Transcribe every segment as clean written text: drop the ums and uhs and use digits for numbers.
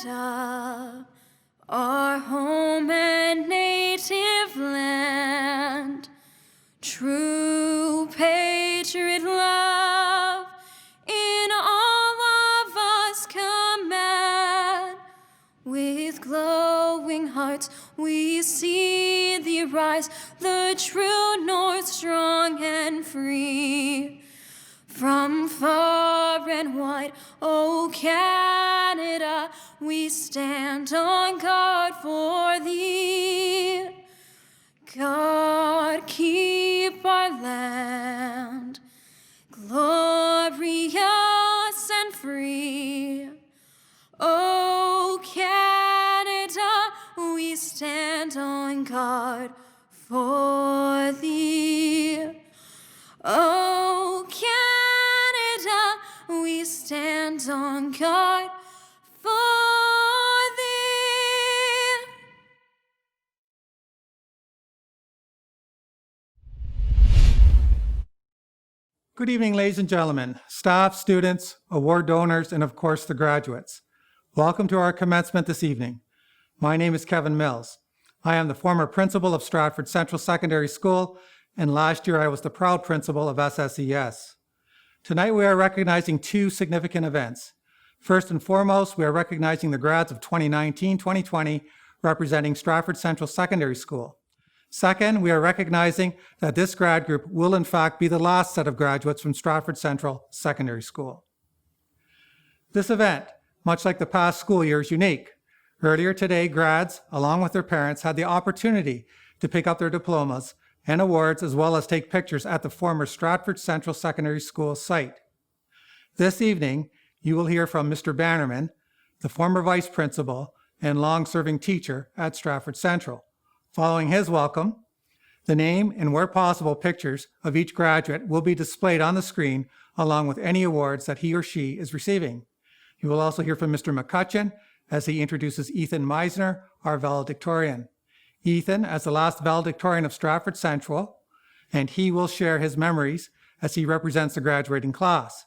Canada, our home and native land, true patriot love in all of us command. With glowing hearts we see thee rise, the true north strong and free. From far and wide, O Canada, we stand on guard for thee. God, keep our land glorious and free. O Canada, we stand on guard for thee. O Canada, we stand on guard for thee. Good evening, ladies and gentlemen, staff, students, award donors, and of course the graduates. Welcome to our commencement this evening. My name is Kevin Mills. I am the former principal of Stratford Central Secondary School, and last year I was the proud principal of SCSS. Tonight we are recognizing two significant events. First and foremost, we are recognizing the grads of 2019-2020 representing Stratford Central Secondary School. Second, we are recognizing that this grad group will in fact be the last set of graduates from Stratford Central Secondary School. This event, much like the past school year, is unique. Earlier today, grads, along with their parents, had the opportunity to pick up their diplomas and awards as well as take pictures at the former Stratford Central Secondary School site. This evening, you will hear from Mr. Bannerman, the former vice principal and long-serving teacher at Stratford Central. Following his welcome, the name and, where possible, pictures of each graduate will be displayed on the screen along with any awards that he or she is receiving. You will also hear from Mr. McCutcheon as he introduces Ethan Meisner, our valedictorian. Ethan, as the last valedictorian of Stratford Central, and he will share his memories as he represents the graduating class.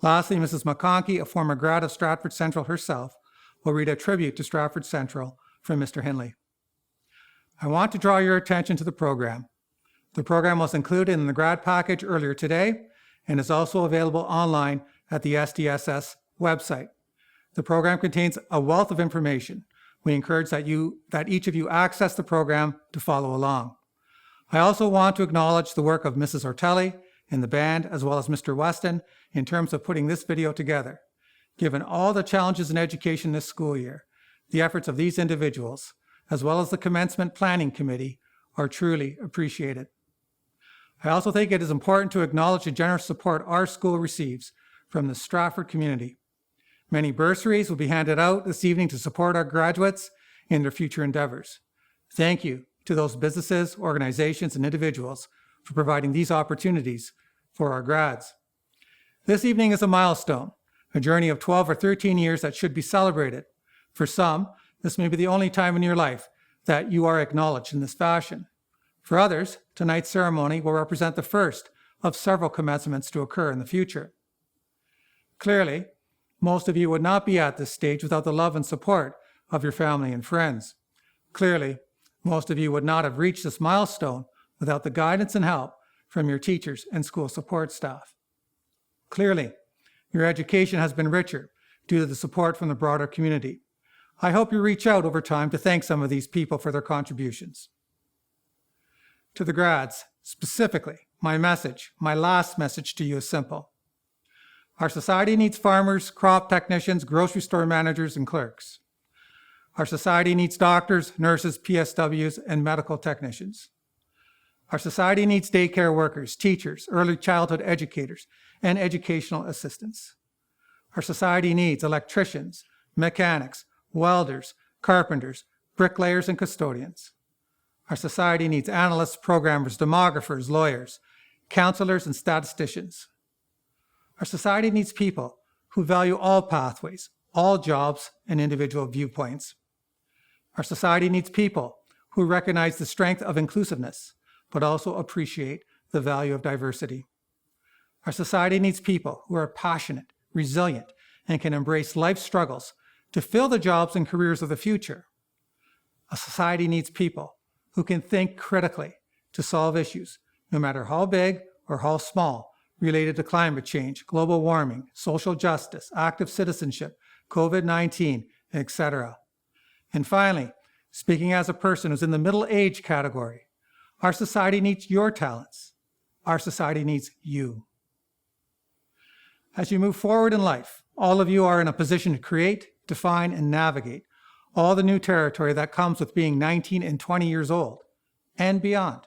Lastly, Mrs. McConkey, a former grad of Stratford Central herself, will read a tribute to Stratford Central from Mr. Hinley. I want to draw your attention to the program. The program was included in the grad package earlier today and is also available online at the SCSS website. The program contains a wealth of information. We encourage that each of you access the program to follow along. I also want to acknowledge the work of Mrs. Ortelli and the band, as well as Mr. Weston, in terms of putting this video together. Given all the challenges in education this school year, the efforts of these individuals, as well as the Commencement Planning Committee, are truly appreciated. I also think it is important to acknowledge the generous support our school receives from the Stratford community. Many bursaries will be handed out this evening to support our graduates in their future endeavors. Thank you to those businesses, organizations, and individuals for providing these opportunities for our grads. This evening is a milestone, a journey of 12 or 13 years that should be celebrated. For some, this may be the only time in your life that you are acknowledged in this fashion. For others, tonight's ceremony will represent the first of several commencements to occur in the future. Clearly, most of you would not be at this stage without the love and support of your family and friends. Clearly, most of you would not have reached this milestone without the guidance and help from your teachers and school support staff. Clearly, your education has been richer due to the support from the broader community. I hope you reach out over time to thank some of these people for their contributions. To the grads, specifically, my last message to you is simple. Our society needs farmers, crop technicians, grocery store managers, and clerks. Our society needs doctors, nurses, PSWs, and medical technicians. Our society needs daycare workers, teachers, early childhood educators, and educational assistants. Our society needs electricians, mechanics, welders, carpenters, bricklayers, and custodians. Our society needs analysts, programmers, demographers, lawyers, counselors, and statisticians. Our society needs people who value all pathways, all jobs, and individual viewpoints. Our society needs people who recognize the strength of inclusiveness, but also appreciate the value of diversity. Our society needs people who are passionate, resilient, and can embrace life's struggles to fill the jobs and careers of the future. A society needs people who can think critically to solve issues, no matter how big or how small, related to climate change, global warming, social justice, active citizenship, COVID-19, etc. And finally, speaking as a person who's in the middle age category, our society needs your talents. Our society needs you. As you move forward in life, all of you are in a position to create, define, and navigate all the new territory that comes with being 19 and 20 years old and beyond.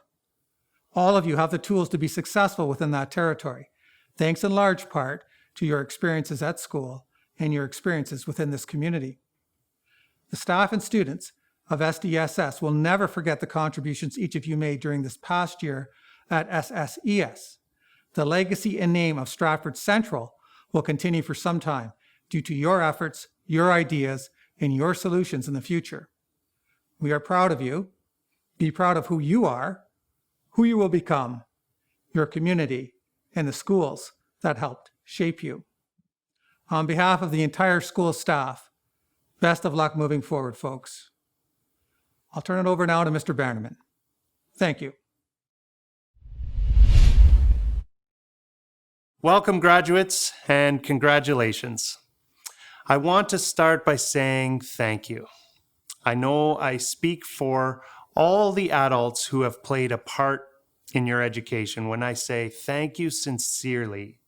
All of you have the tools to be successful within that territory, thanks in large part to your experiences at school and your experiences within this community. The staff and students of SDSS will never forget the contributions each of you made during this past year at SSES. The legacy and name of Stratford Central will continue for some time due to your efforts, your ideas, and your solutions in the future. We are proud of you. Be proud of who you are, who you will become, your community, and the schools that helped shape you. On behalf of the entire school staff, best of luck moving forward, folks. I'll turn it over now to Mr. Bannerman. Thank you. Welcome, graduates, and congratulations. I want to start by saying thank you. I know I speak for all the adults who have played a part in your education when I say thank you sincerely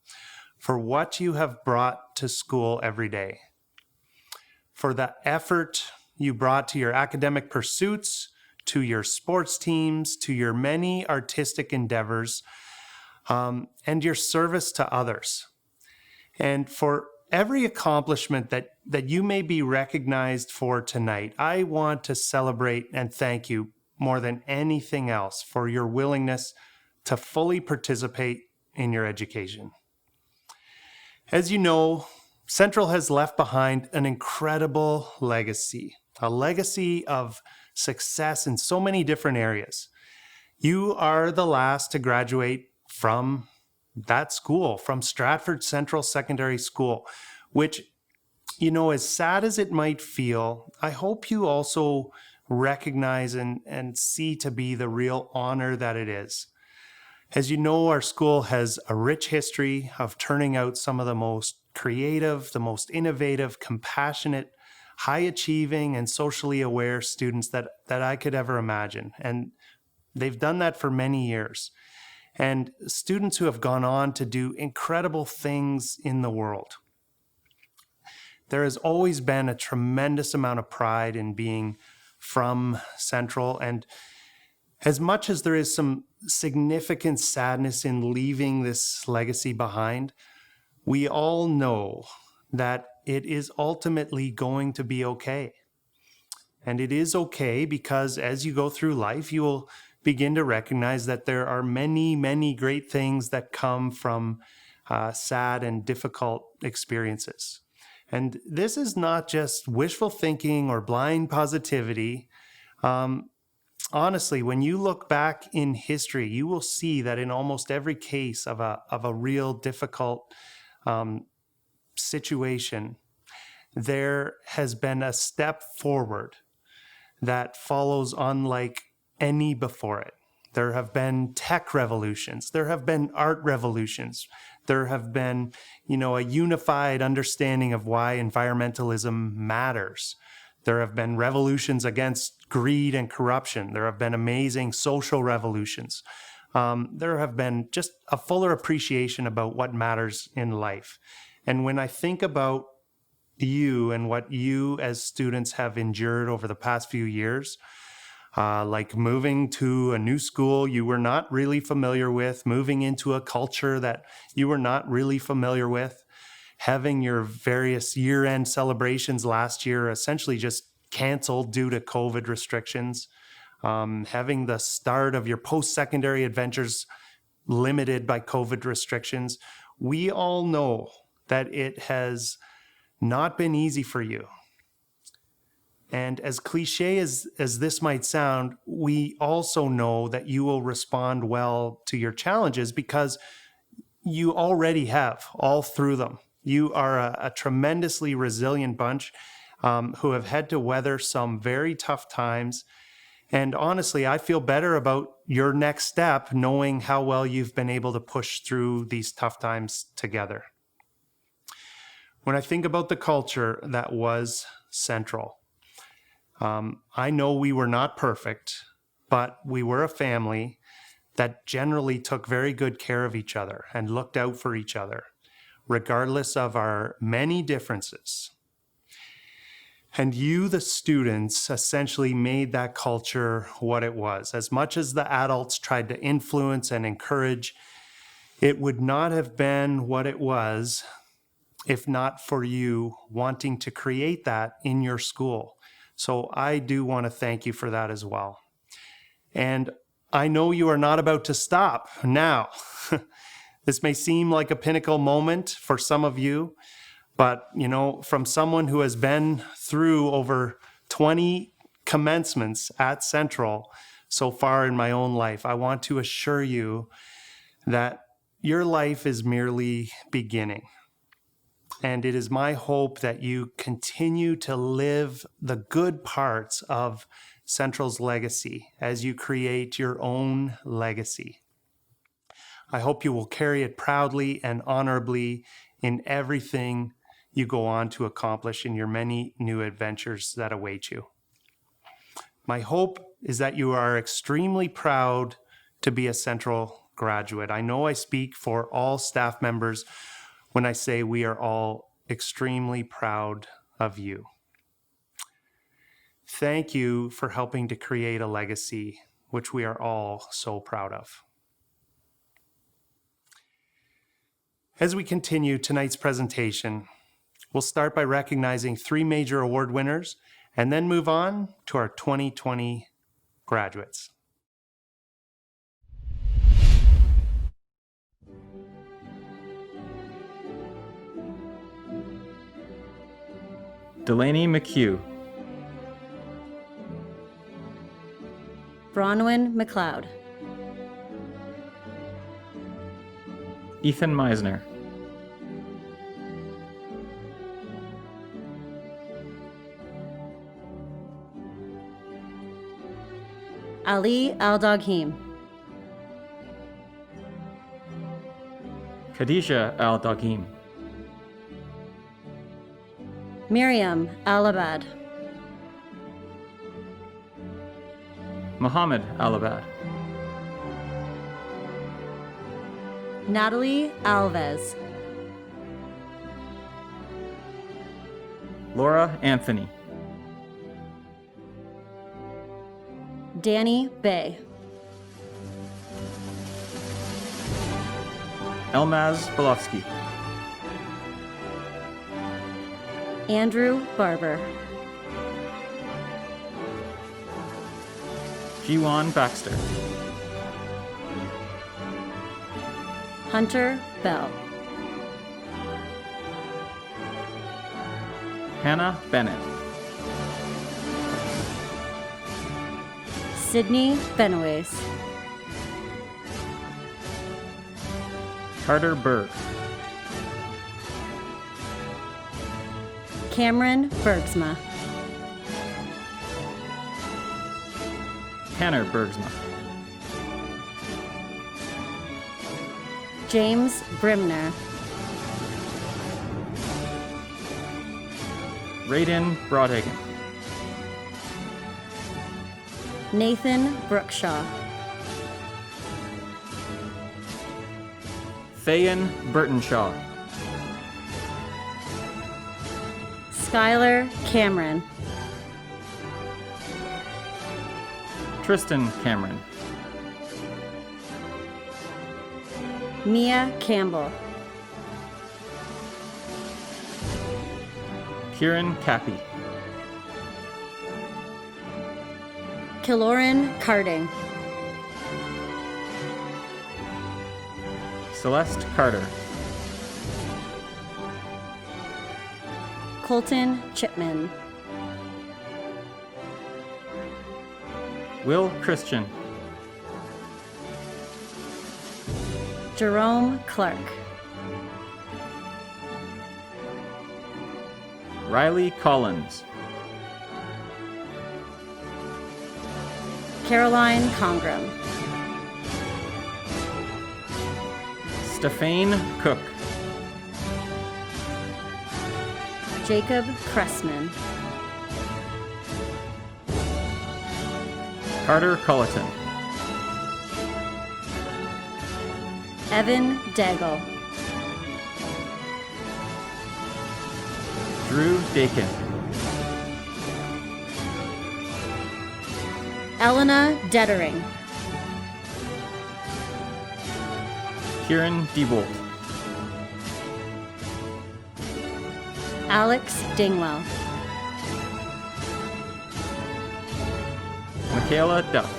for what you have brought to school every day, for the effort you brought to your academic pursuits, to your sports teams, to your many artistic endeavors, and your service to others. And for every accomplishment that you may be recognized for tonight, I want to celebrate and thank you more than anything else for your willingness to fully participate in your education. As you know, Central has left behind an incredible legacy, a legacy of success in so many different areas. You are the last to graduate from that school, from Stratford Central Secondary School, which, you know, as sad as it might feel, I hope you also recognize and see to be the real honor that it is. As you know, our school has a rich history of turning out some of the most creative, the most innovative, compassionate, high-achieving, and socially aware students that I could ever imagine. And they've done that for many years. And students who have gone on to do incredible things in the world. There has always been a tremendous amount of pride in being from Central. And as much as there is some significant sadness in leaving this legacy behind, we all know that it is ultimately going to be okay. And it is okay because as you go through life, you will begin to recognize that there are many, many great things that come from sad and difficult experiences. And this is not just wishful thinking or blind positivity. Honestly, when you look back in history, you will see that in almost every case of a real difficult situation, there has been a step forward that follows unlike any before it. There have been tech revolutions. There have been art revolutions. There have been, a unified understanding of why environmentalism matters. There have been revolutions against greed and corruption. There have been amazing social revolutions. There have been just a fuller appreciation about what matters in life. And when I think about you and what you as students have endured over the past few years, like moving to a new school you were not really familiar with, moving into a culture that you were not really familiar with, having your various year-end celebrations last year essentially just canceled due to COVID restrictions, having the start of your post-secondary adventures limited by COVID restrictions. We all know that it has not been easy for you. And as cliche as this might sound, we also know that you will respond well to your challenges because you already have all through them. You are a tremendously resilient bunch. who have had to weather some very tough times. And honestly, I feel better about your next step knowing how well you've been able to push through these tough times together. When I think about the culture that was Central, I know we were not perfect, but we were a family that generally took very good care of each other and looked out for each other, regardless of our many differences. And you, the students, essentially made that culture what it was. As much as the adults tried to influence and encourage, it would not have been what it was if not for you wanting to create that in your school. So I do want to thank you for that as well. And I know you are not about to stop now. This may seem like a pinnacle moment for some of you, but, from someone who has been through over 20 commencements at Central so far in my own life, I want to assure you that your life is merely beginning. And it is my hope that you continue to live the good parts of Central's legacy as you create your own legacy. I hope you will carry it proudly and honorably in everything you go on to accomplish in your many new adventures that await you. My hope is that you are extremely proud to be a Central graduate. I know I speak for all staff members when I say we are all extremely proud of you. Thank you for helping to create a legacy which we are all so proud of. As we continue tonight's presentation, we'll start by recognizing 3 major award winners and then move on to our 2020 graduates. Delaney McHugh, Bronwyn McLeod, Ethan Meisner, Ali Al-Daghim, Khadija Al-Daghim, Miriam Al-Abad, Muhammad Al-Abad, Natalie Alves, Laura Anthony, Danny Bay, Elmaz Belovsky, Andrew Barber, Jiwan Baxter, Hunter Bell, Hannah Bennett, Sydney Benoist, Carter Berg, Cameron Bergsma, Tanner Bergsma, James Brimner, Raiden Broadhagen, Nathan Brookshaw, Thayan Burtonshaw, Skylar Cameron, Tristan Cameron, Mia Campbell, Kieran Cappy, Kiloran Carding, Celeste Carter, Colton Chipman, Will Christian, Jerome Clark, Riley Collins, Caroline Congram. Stephane Cook. Jacob Cressman. Carter Culleton. Evan Daigle. Drew Dakin. Elena Dettering. Kieran Diebold. Alex Dingwell. Michaela Duff.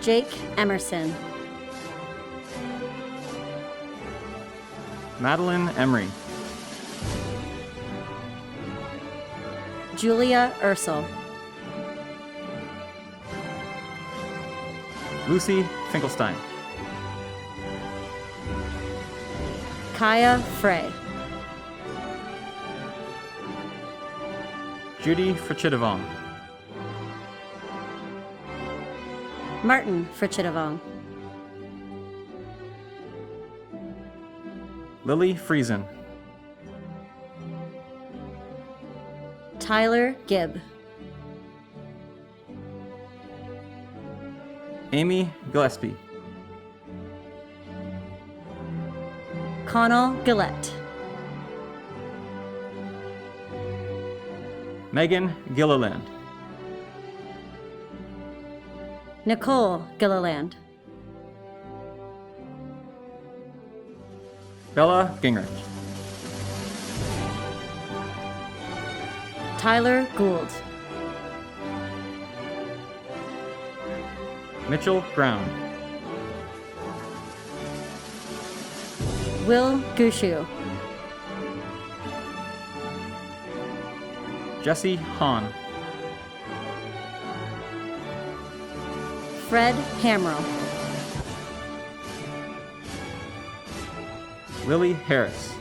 Jake Emerson. Madeline Emery. Julia Ursel. Lucy Finkelstein. Kaya Frey. Judy Frachidavong. Martin Frachidavong. Lily Friesen. Tyler Gibb. Amy Gillespie. Connell Gillette. Megan Gilliland. Nicole Gilliland. Bella Gingrich. Tyler Gould. Mitchell Brown. Will Gushu. Jesse Hahn. Fred Hamrell. Lily Harris.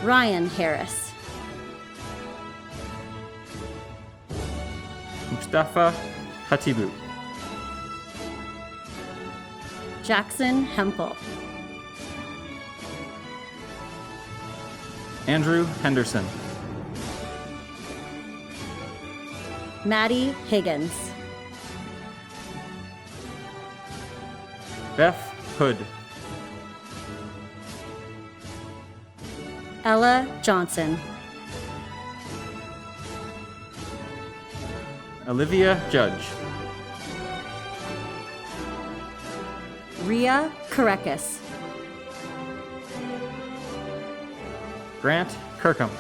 Ryan Harris. Mustafa Hatibu. Jackson Hempel. Andrew Henderson. Maddie Higgins. Beth Hood. Ella Johnson. Olivia Judge. Ria Karekis. Grant Kirkham.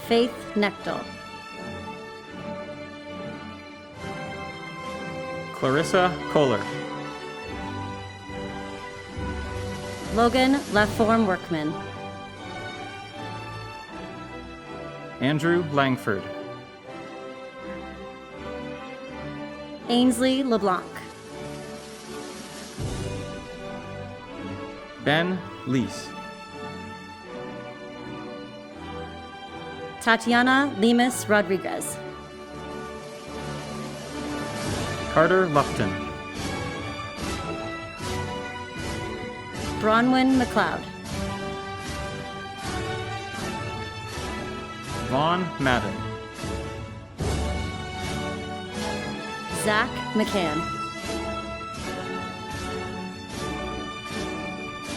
Faith Nechtel. Clarissa Kohler. Logan Leform Workman. Andrew Langford. Ainsley LeBlanc. Ben Lees. Tatiana Lemus Rodriguez. Carter Lupton. Bronwyn McLeod. Vaughn Madden. Zach McCann.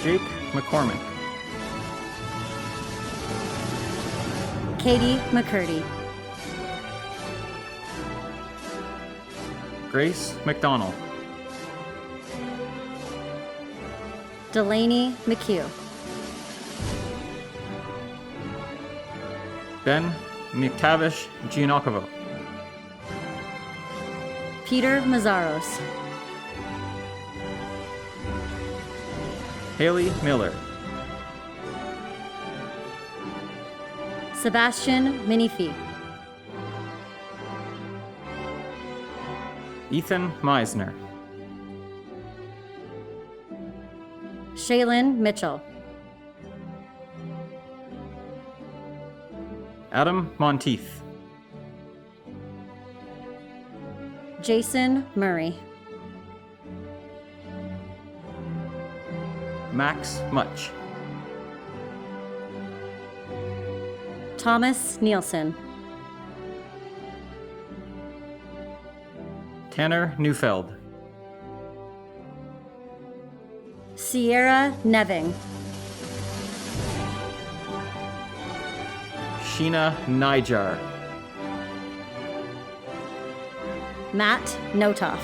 Jake McCormick. Katie McCurdy. Grace McDonald. Delaney McHugh. Ben McTavish Giannakovo. Peter Mazzaros. Haley Miller. Sebastian Minifi. Ethan Meisner. Shaylin Mitchell. Adam Monteith. Jason Murray. Max Much. Thomas Nielsen. Tanner Neufeld. Sierra Neving. Sheena Nijar. Matt Notoff.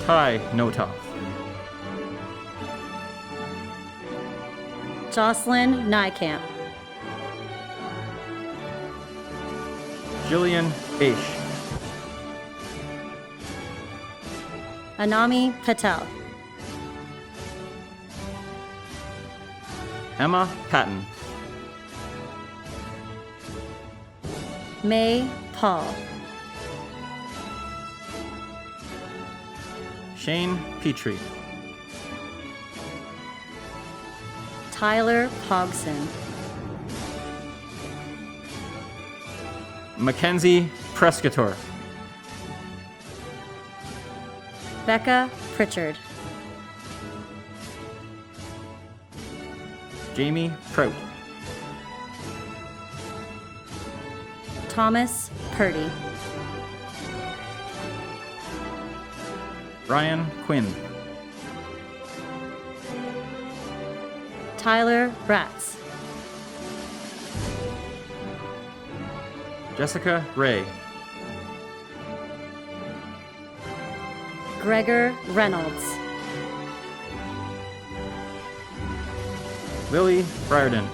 Ty Notoff. Jocelyn Nykamp. Jillian Aish. Anami Patel. Emma Patton. May Paul. Shane Petrie. Tyler Pogson. Mackenzie Prescator. Becca Pritchard. Jamie Prout. Thomas Purdy. Brian Quinn. Tyler Bratz. Jessica Ray. Gregor Reynolds. Lily Briarden.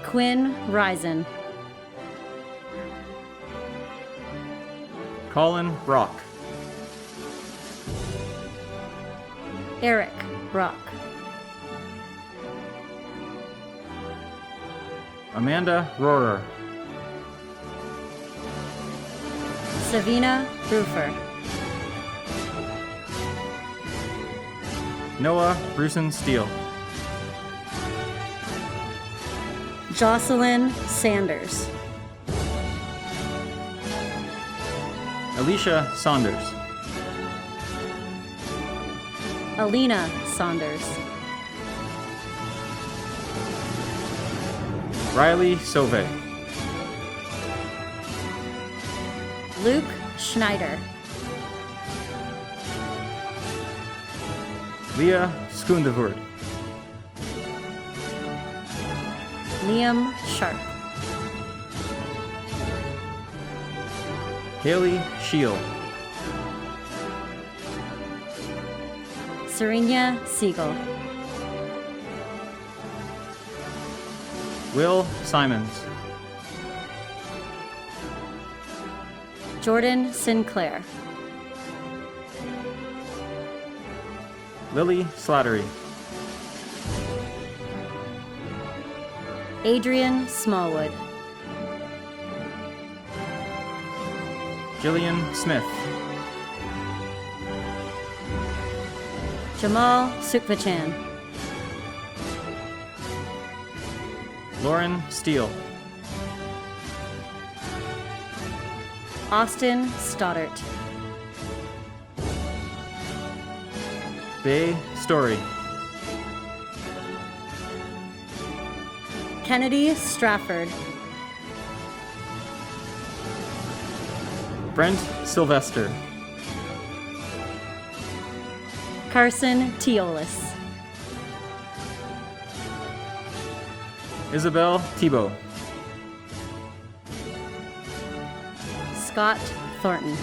Quinn Risen. Colin Brock. Eric Brock. Amanda Rohrer. Savina Rufer. Noah Bruson Steele. Jocelyn Sanders. Alicia Saunders. Alina Saunders. Riley Sauve. Luke Schneider. Leah Skundavoort. Liam Sharp. Haley Shield. Serena Siegel. Will Simons. Jordan Sinclair. Lily Slattery. Adrian Smallwood. Jillian Smith. Jamal Sukvachan. Lauren Steele. Austin Stoddart. Bay Story. Kennedy Strafford. Brent Sylvester. Carson Teolis. Isabel Thibault. Scott Thornton.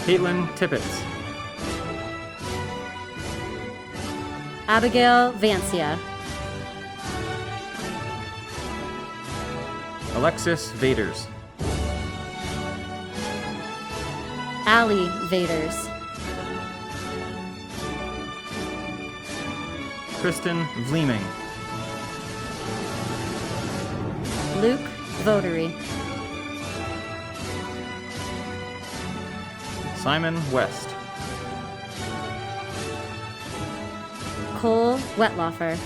Caitlin Tippett. Abigail Vancia. Alexis Vaders. Allie Vaders. Kristen Vleeming. Luke Votary. Simon West. Nicole Wetlaufer.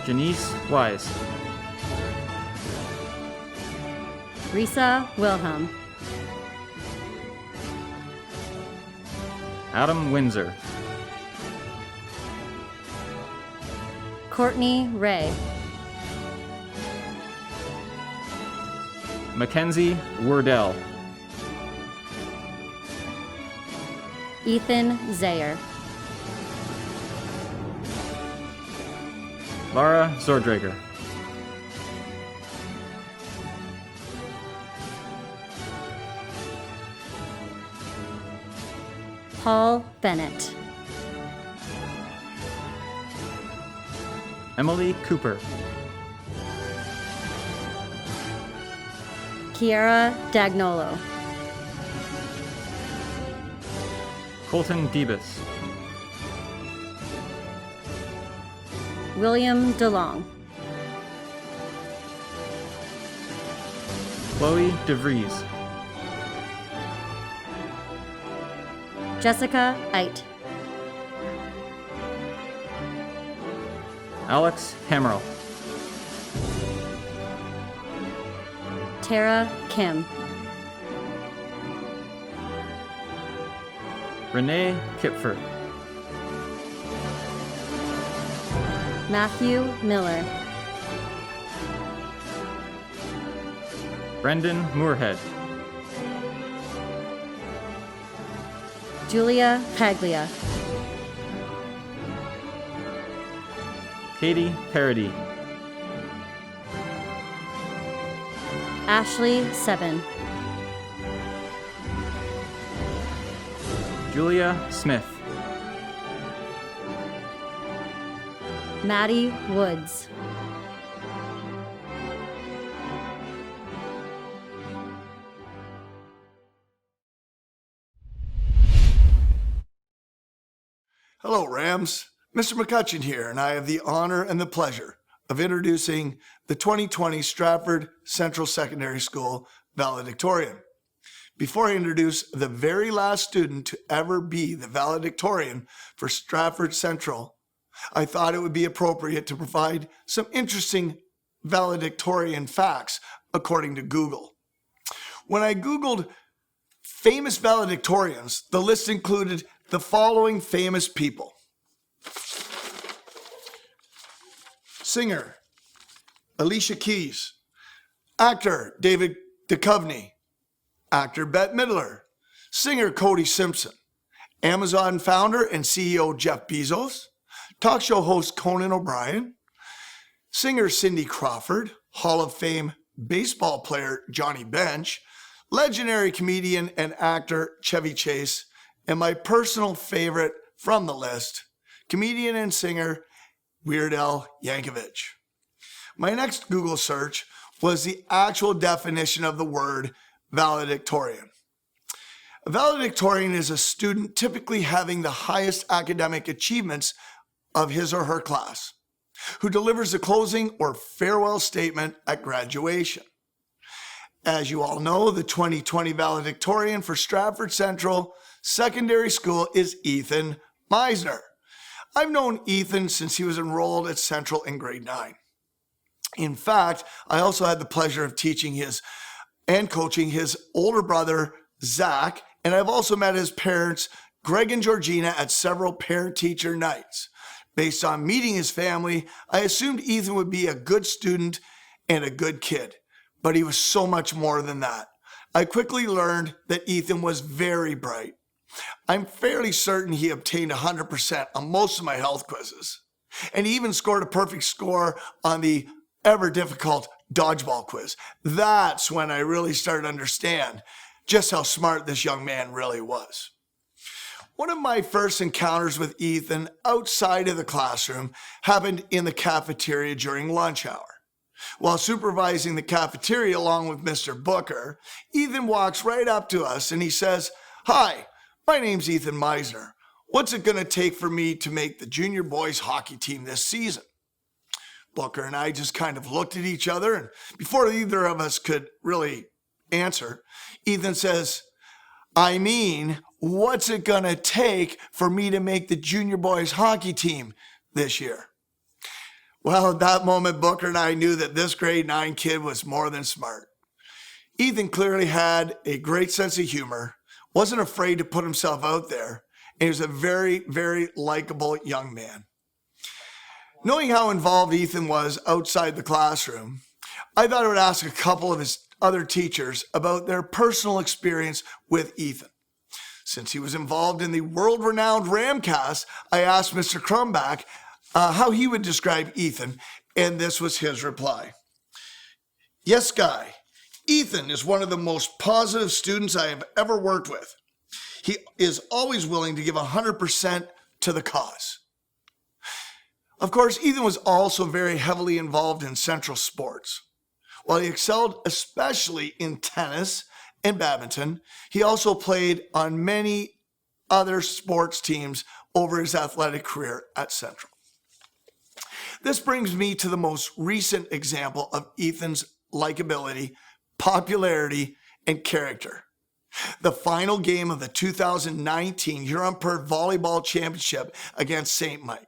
Janice Wise. Risa Wilhelm. Adam Windsor. Courtney Ray. Mackenzie Wardell. Ethan Zayer. Lara Zordrager. Paul Bennett. Emily Cooper. Kiara Dagnolo. Colton Debus. William DeLong. Chloe DeVries. Jessica Eit. Alex Hammerl. Tara Kim. Renee Kipford. Matthew Miller. Brendan Moorhead. Julia Paglia. Katie Parody. Ashley Seven. Julia Smith. Maddie Woods. Hello, Rams. Mr. McCutcheon here, and I have the honor and the pleasure of introducing the 2020 Stratford Central Secondary School Valedictorian. Before I introduce the very last student to ever be the valedictorian for Stratford Central, I thought it would be appropriate to provide some interesting valedictorian facts according to Google. When I Googled famous valedictorians, the list included the following famous people. Singer, Alicia Keys. Actor, David Duchovny. Actor, Bette Midler. Singer, Cody Simpson. Amazon founder and CEO, Jeff Bezos. Talk show host, Conan O'Brien. Singer, Cindy Crawford. Hall of Fame baseball player, Johnny Bench. Legendary comedian and actor, Chevy Chase. And my personal favorite from the list, comedian and singer, Weird Al Yankovic. My next Google search was the actual definition of the word valedictorian. A valedictorian is a student typically having the highest academic achievements of his or her class, who delivers a closing or farewell statement at graduation. As you all know, the 2020 valedictorian for Stratford Central Secondary School is Ethan Meisner. I've known Ethan since he was enrolled at Central in grade 9. In fact, I also had the pleasure of teaching and coaching his older brother, Zach, and I've also met his parents, Greg and Georgina, at several parent-teacher nights. Based on meeting his family, I assumed Ethan would be a good student and a good kid, but he was so much more than that. I quickly learned that Ethan was very bright. I'm fairly certain he obtained 100% on most of my health quizzes, and he even scored a perfect score on the ever difficult dodgeball quiz. That's when I really started to understand just how smart this young man really was. One of my first encounters with Ethan outside of the classroom happened in the cafeteria during lunch hour. While supervising the cafeteria along with Mr. Booker, Ethan walks right up to us and he says, "Hi, my name's Ethan Meisner. What's it going to take for me to make the junior boys hockey team this season?" Booker and I just kind of looked at each other, and before either of us could really answer, Ethan says, "I mean, what's it gonna take for me to make the junior boys hockey team this year? Well, at that moment, Booker and I knew that this grade 9 kid was more than smart. Ethan clearly had a great sense of humor, wasn't afraid to put himself out there, and he was a very, very likable young man. Knowing how involved Ethan was outside the classroom, I thought I would ask a couple of his other teachers about their personal experience with Ethan. Since he was involved in the world-renowned Ramcast, I asked Mr. Crumbach how he would describe Ethan, and this was his reply. Yes, Guy, Ethan is one of the most positive students I have ever worked with. He is always willing to give 100% to the cause. Of course, Ethan was also very heavily involved in Central sports. While he excelled especially in tennis and badminton, he also played on many other sports teams over his athletic career at Central. This brings me to the most recent example of Ethan's likability, popularity, and character. The final game of the 2019 Huron-Per Volleyball Championship against St. Mike.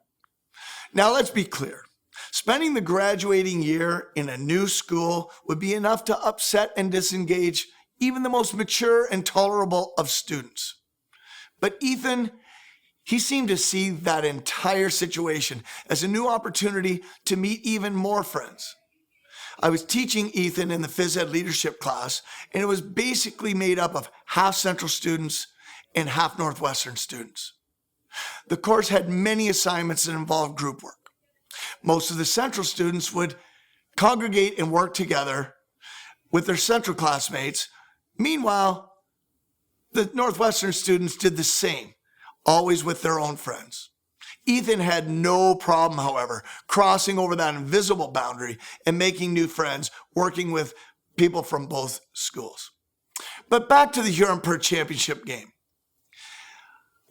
Now let's be clear. Spending the graduating year in a new school would be enough to upset and disengage even the most mature and tolerable of students. But Ethan, he seemed to see that entire situation as a new opportunity to meet even more friends. I was teaching Ethan in the phys ed leadership class, and it was basically made up of half Central students and half Northwestern students. The course had many assignments that involved group work. Most of the Central students would congregate and work together with their Central classmates. Meanwhile, the Northwestern students did the same, always with their own friends. Ethan had no problem, however, crossing over that invisible boundary and making new friends, working with people from both schools. But back to the Huron-Per championship game.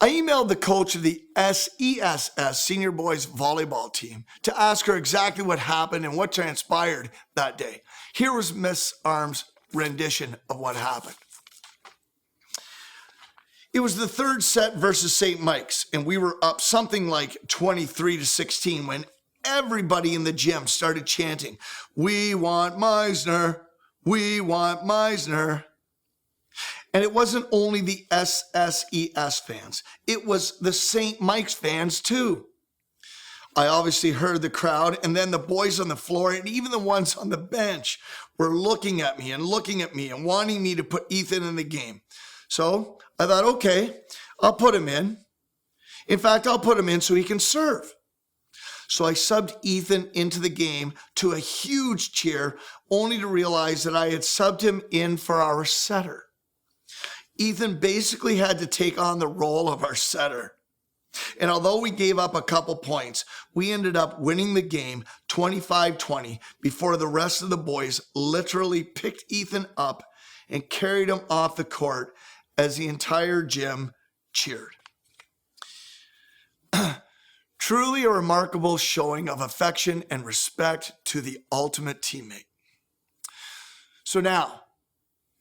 I emailed the coach of the SESS Senior Boys Volleyball team to ask her exactly what happened and what transpired that day. Here was Miss Arm's rendition of what happened. It was the third set versus St. Mike's, and we were up something like 23-16 when everybody in the gym started chanting, "We want Meisner, we want Meisner." And it wasn't only the SSES fans, it was the St. Mike's fans too. I obviously heard the crowd, and then the boys on the floor and even the ones on the bench were looking at me and wanting me to put Ethan in the game. So I thought, okay, I'll put him in. In fact, I'll put him in so he can serve. So I subbed Ethan into the game to a huge cheer, only to realize that I had subbed him in for our setter. Ethan basically had to take on the role of our setter. And although we gave up a couple points, we ended up winning the game 25-20 before the rest of the boys literally picked Ethan up and carried him off the court as the entire gym cheered. Truly a remarkable showing of affection and respect to the ultimate teammate. So now,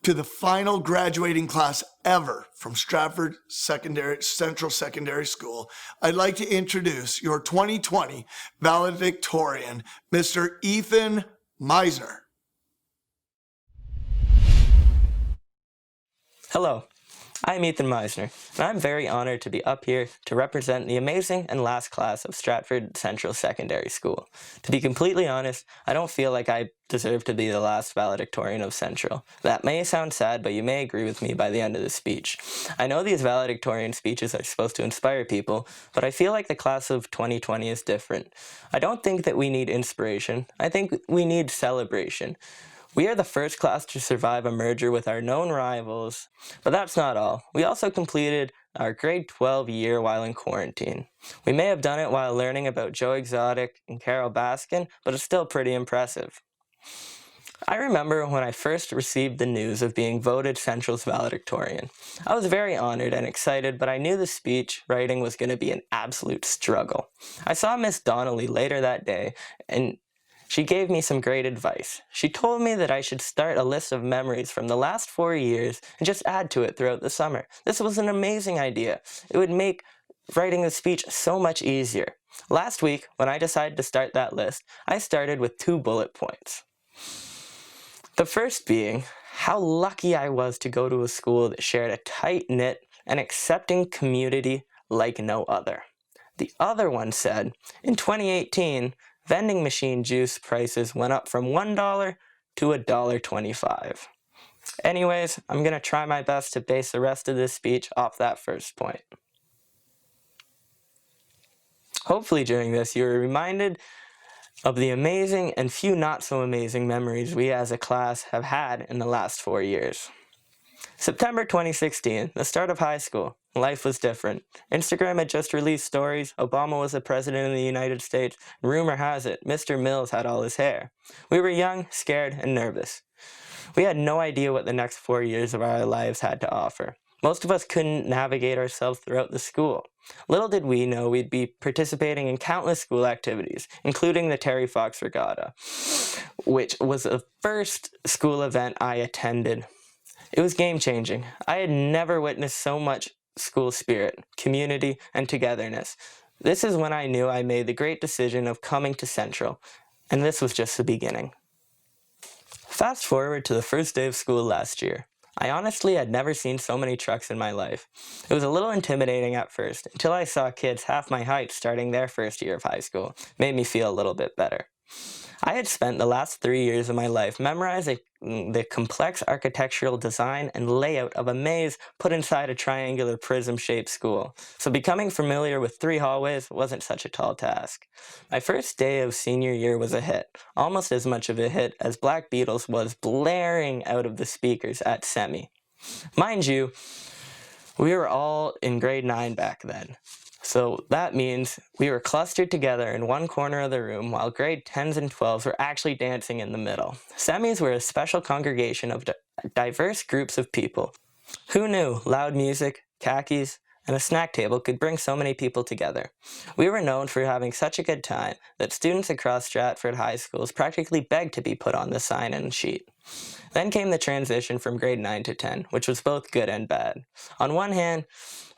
to the final graduating class ever from Stratford Central Secondary School, I'd like to introduce your 2020 valedictorian, Mr. Ethan Meisner. Hello, I'm Ethan Meisner, and I'm very honored to be up here to represent the amazing and last class of Stratford Central Secondary School. To be completely honest, I don't feel like I deserve to be the last valedictorian of Central. That may sound sad, but you may agree with me by the end of the speech. I know these valedictorian speeches are supposed to inspire people, but I feel like the class of 2020 is different. I don't think that we need inspiration. I think we need celebration. We are the first class to survive a merger with our known rivals, but that's not all. We also completed our grade 12 year while in quarantine. We may have done it while learning about Joe Exotic and Carol Baskin, but it's still pretty impressive. I remember when I first received the news of being voted Central's valedictorian. I was very honored and excited, but I knew the speech writing was going to be an absolute struggle. I saw Miss Donnelly later that day, and she gave me some great advice. She told me that I should start a list of memories from the last 4 years and just add to it throughout the summer. This was an amazing idea. It would make writing the speech so much easier. Last week, when I decided to start that list, I started with 2 bullet points. The first being how lucky I was to go to a school that shared a tight-knit and accepting community like no other. The other one said, in 2018, vending machine juice prices went up from $1 to $1.25. Anyways, I'm going to try my best to base the rest of this speech off that first point. Hopefully during this, you were reminded of the amazing and few not so amazing memories we as a class have had in the last 4 years. September 2016, the start of high school. Life was different. Instagram had just released stories, Obama was the president of the United States, and rumor has it, Mr. Mills had all his hair. We were young, scared, and nervous. We had no idea what the next 4 years of our lives had to offer. Most of us couldn't navigate ourselves throughout the school. Little did we know we'd be participating in countless school activities, including the Terry Fox Regatta, which was the first school event I attended. It was game-changing. I had never witnessed so much school spirit, community, and togetherness. This is when I knew I made the great decision of coming to Central, and this was just the beginning. Fast forward to the first day of school last year. I honestly had never seen so many trucks in my life. It was a little intimidating at first, until I saw kids half my height starting their first year of high school. It made me feel a little bit better. I had spent the last 3 years of my life memorizing the complex architectural design and layout of a maze put inside a triangular prism-shaped school, so becoming familiar with 3 hallways wasn't such a tall task. My first day of senior year was a hit, almost as much of a hit as Black Beatles was blaring out of the speakers at Semi. Mind you, we were all in grade 9 back then. So that means we were clustered together in one corner of the room while grade 10s and 12s were actually dancing in the middle. Semis were a special congregation of diverse groups of people. Who knew loud music, khakis, and a snack table could bring so many people together? We were known for having such a good time that students across Stratford high schools practically begged to be put on the sign-in sheet. Then came the transition from grade 9 to 10, which was both good and bad. On one hand,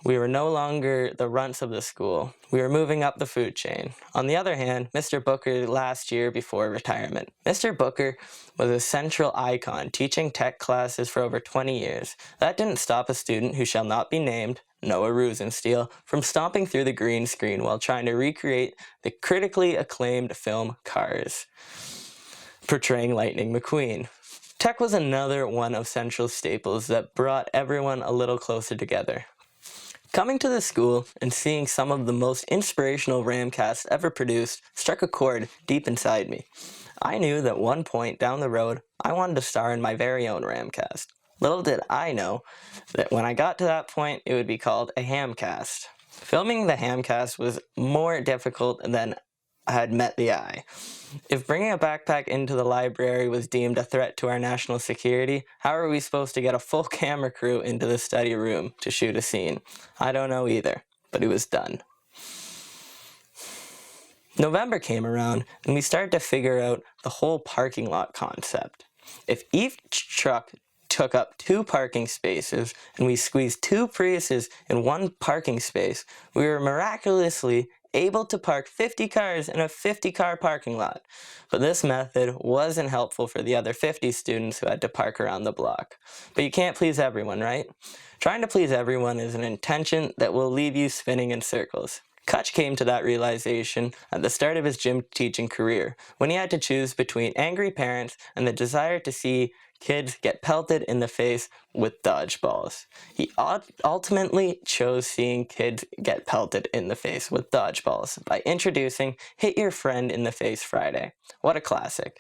we were no longer the runts of the school. We were moving up the food chain. On the other hand, Mr. Booker last year before retirement. Mr. Booker was a central icon, teaching tech classes for over 20 years. That didn't stop a student who shall not be named, Noah Rosensteel, from stomping through the green screen while trying to recreate the critically acclaimed film Cars, portraying Lightning McQueen. Tech was another one of Central's staples that brought everyone a little closer together. Coming to the school and seeing some of the most inspirational Ramcasts ever produced struck a chord deep inside me. I knew that one point down the road, I wanted to star in my very own Ramcast. Little did I know that when I got to that point, it would be called a Hamcast. Filming the Hamcast was more difficult than had met the eye. If bringing a backpack into the library was deemed a threat to our national security, how are we supposed to get a full camera crew into the study room to shoot a scene? I don't know either, but it was done. November came around, and we started to figure out the whole parking lot concept. If each truck took up 2 parking spaces, and we squeezed 2 Priuses in 1 parking space, we were miraculously able to park 50 cars in a 50-car parking lot. But this method wasn't helpful for the other 50 students who had to park around the block. But you can't please everyone, right? Trying to please everyone is an intention that will leave you spinning in circles. Kutch came to that realization at the start of his gym teaching career, when he had to choose between angry parents and the desire to see kids get pelted in the face with dodgeballs. He ultimately chose seeing kids get pelted in the face with dodgeballs by introducing Hit Your Friend in the Face Friday. What a classic.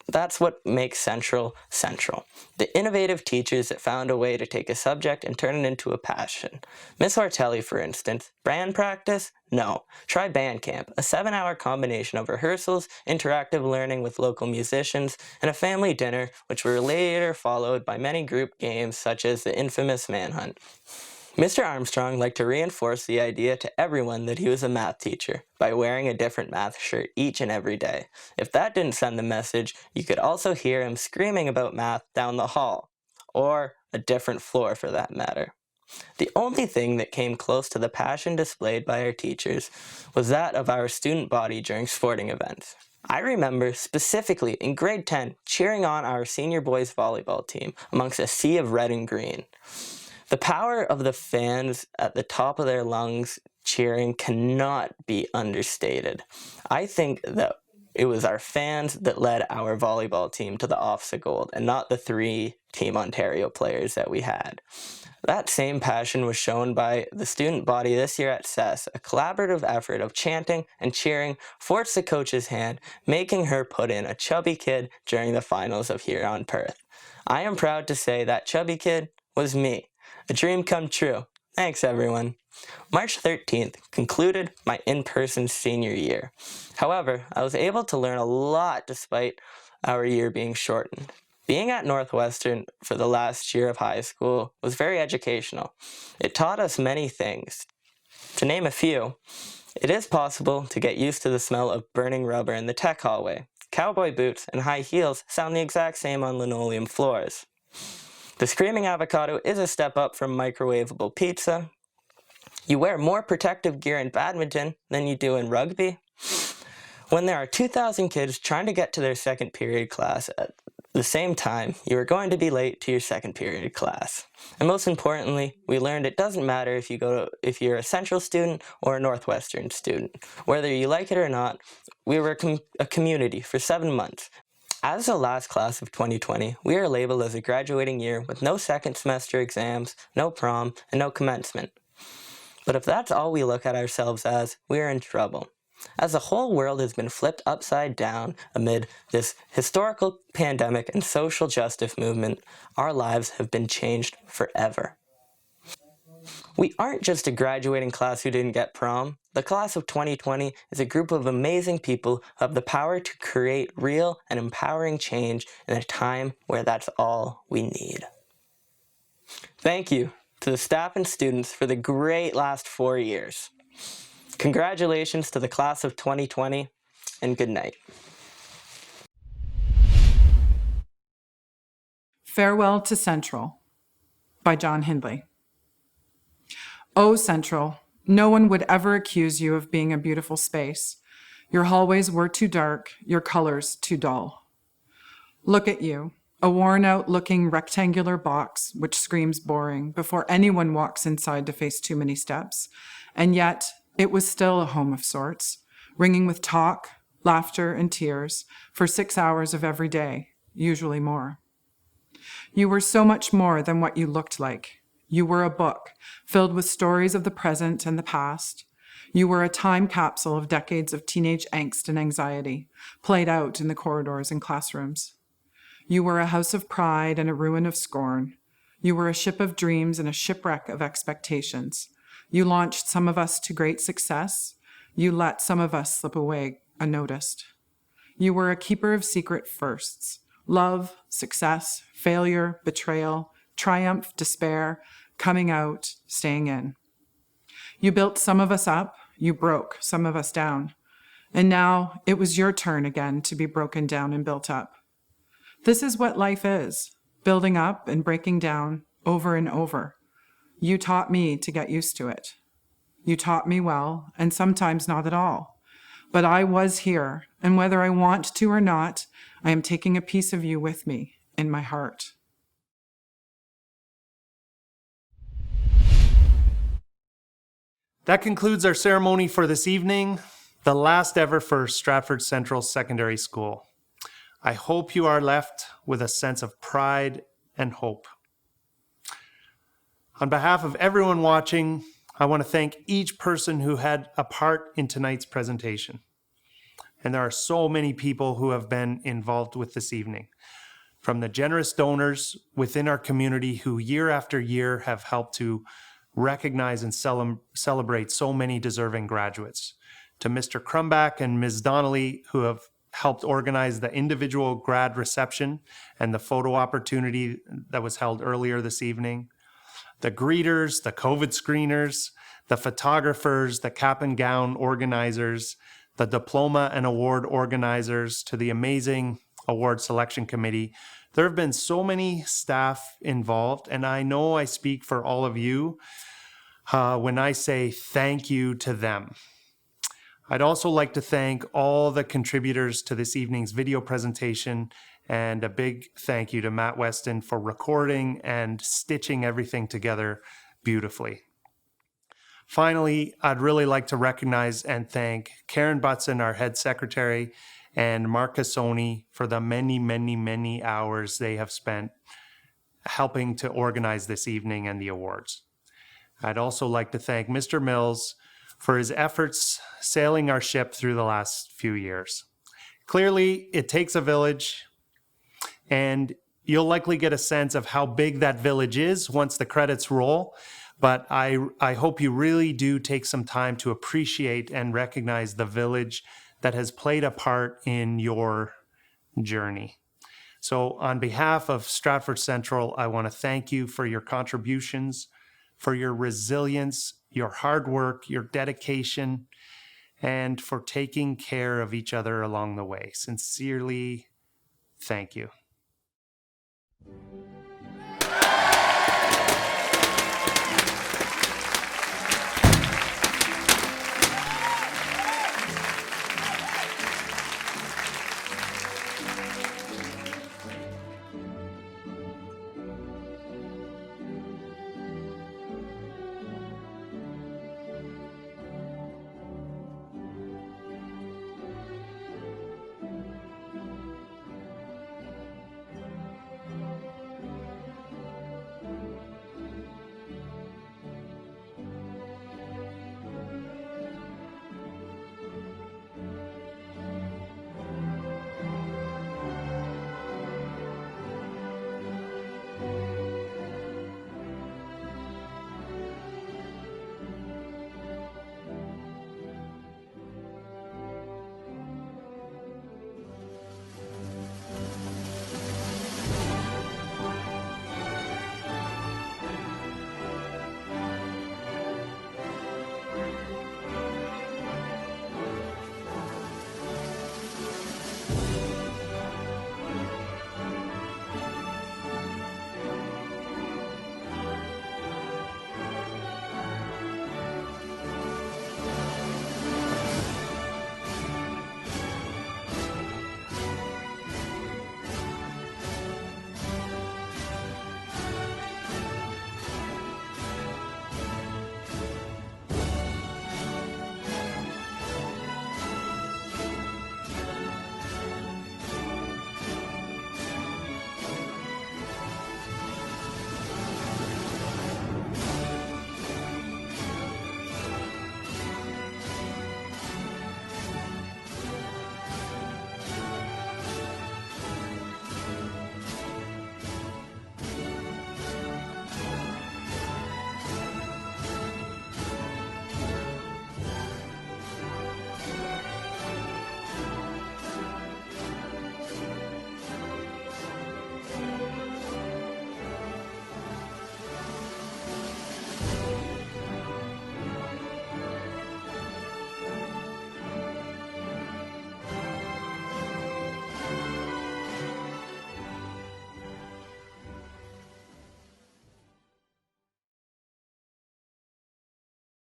That's what makes Central Central. The innovative teachers that found a way to take a subject and turn it into a passion. Miss Ortelli, for instance. Band practice? No. Try band camp, a 7-hour combination of rehearsals, interactive learning with local musicians, and a family dinner, which were later followed by many group games such as the infamous Manhunt. Mr. Armstrong liked to reinforce the idea to everyone that he was a math teacher by wearing a different math shirt each and every day. If that didn't send the message, you could also hear him screaming about math down the hall, or a different floor for that matter. The only thing that came close to the passion displayed by our teachers was that of our student body during sporting events. I remember specifically in grade 10 cheering on our senior boys volleyball team amongst a sea of red and green. The power of the fans at the top of their lungs cheering cannot be understated. I think that it was our fans that led our volleyball team to the OFSA Gold and not the 3 Team Ontario players that we had. That same passion was shown by the student body this year at SCSS, a collaborative effort of chanting and cheering forced the coach's hand, making her put in a chubby kid during the finals of here on Perth. I am proud to say that chubby kid was me. A dream come true. Thanks, everyone. March 13th concluded my in-person senior year. However, I was able to learn a lot despite our year being shortened. Being at Northwestern for the last year of high school was very educational. It taught us many things. To name a few, it is possible to get used to the smell of burning rubber in the tech hallway. Cowboy boots and high heels sound the exact same on linoleum floors. The screaming avocado is a step up from microwavable pizza. You wear more protective gear in badminton than you do in rugby. When there are 2,000 kids trying to get to their second period class at the same time, you are going to be late to your second period class. And most importantly, we learned it doesn't matter if you're a Central student or a Northwestern student. Whether you like it or not, we were a community for 7 months. As the last class of 2020, we are labeled as a graduating year with no second semester exams, no prom, and no commencement. But if that's all we look at ourselves as, we are in trouble. As the whole world has been flipped upside down amid this historical pandemic and social justice movement, our lives have been changed forever. We aren't just a graduating class who didn't get prom. The class of 2020 is a group of amazing people who have the power to create real and empowering change in a time where that's all we need. Thank you to the staff and students for the great last 4 years. Congratulations to the class of 2020, and good night. Farewell to Central by John Hindley. Oh, Central, no one would ever accuse you of being a beautiful space. Your hallways were too dark, your colors too dull. Look at you, a worn-out-looking rectangular box which screams boring before anyone walks inside to face too many steps. And yet, it was still a home of sorts, ringing with talk, laughter, and tears for 6 hours of every day, usually more. You were so much more than what you looked like. You were a book filled with stories of the present and the past. You were a time capsule of decades of teenage angst and anxiety, played out in the corridors and classrooms. You were a house of pride and a ruin of scorn. You were a ship of dreams and a shipwreck of expectations. You launched some of us to great success. You let some of us slip away unnoticed. You were a keeper of secret firsts: love, success, failure, betrayal, triumph, despair, coming out, staying in. You built some of us up, you broke some of us down. And now it was your turn again to be broken down and built up. This is what life is, building up and breaking down over and over. You taught me to get used to it. You taught me well, and sometimes not at all. But I was here, and whether I want to or not, I am taking a piece of you with me in my heart. That concludes our ceremony for this evening, the last ever for Stratford Central Secondary School. I hope you are left with a sense of pride and hope. On behalf of everyone watching, I want to thank each person who had a part in tonight's presentation. And there are so many people who have been involved with this evening, from the generous donors within our community who year after year have helped to recognize and celebrate so many deserving graduates, to Mr. Crumback and Ms. Donnelly, who have helped organize the individual grad reception and the photo opportunity that was held earlier this evening, the greeters, the COVID screeners, the photographers, the cap and gown organizers, the diploma and award organizers, to the amazing award selection committee. There have been so many staff involved, and I know I speak for all of you when I say thank you to them. I'd also like to thank all the contributors to this evening's video presentation, and a big thank you to Matt Weston for recording and stitching everything together beautifully. Finally, I'd really like to recognize and thank Karen Butson, our head secretary, and Mark Cassoni for the many, many, many hours they have spent helping to organize this evening and the awards. I'd also like to thank Mr. Mills for his efforts sailing our ship through the last few years. Clearly, it takes a village, and you'll likely get a sense of how big that village is once the credits roll. But I hope you really do take some time to appreciate and recognize the village that has played a part in your journey. So on behalf of Stratford Central, I want to thank you for your contributions, for your resilience, your hard work, your dedication, and for taking care of each other along the way. Sincerely, thank you.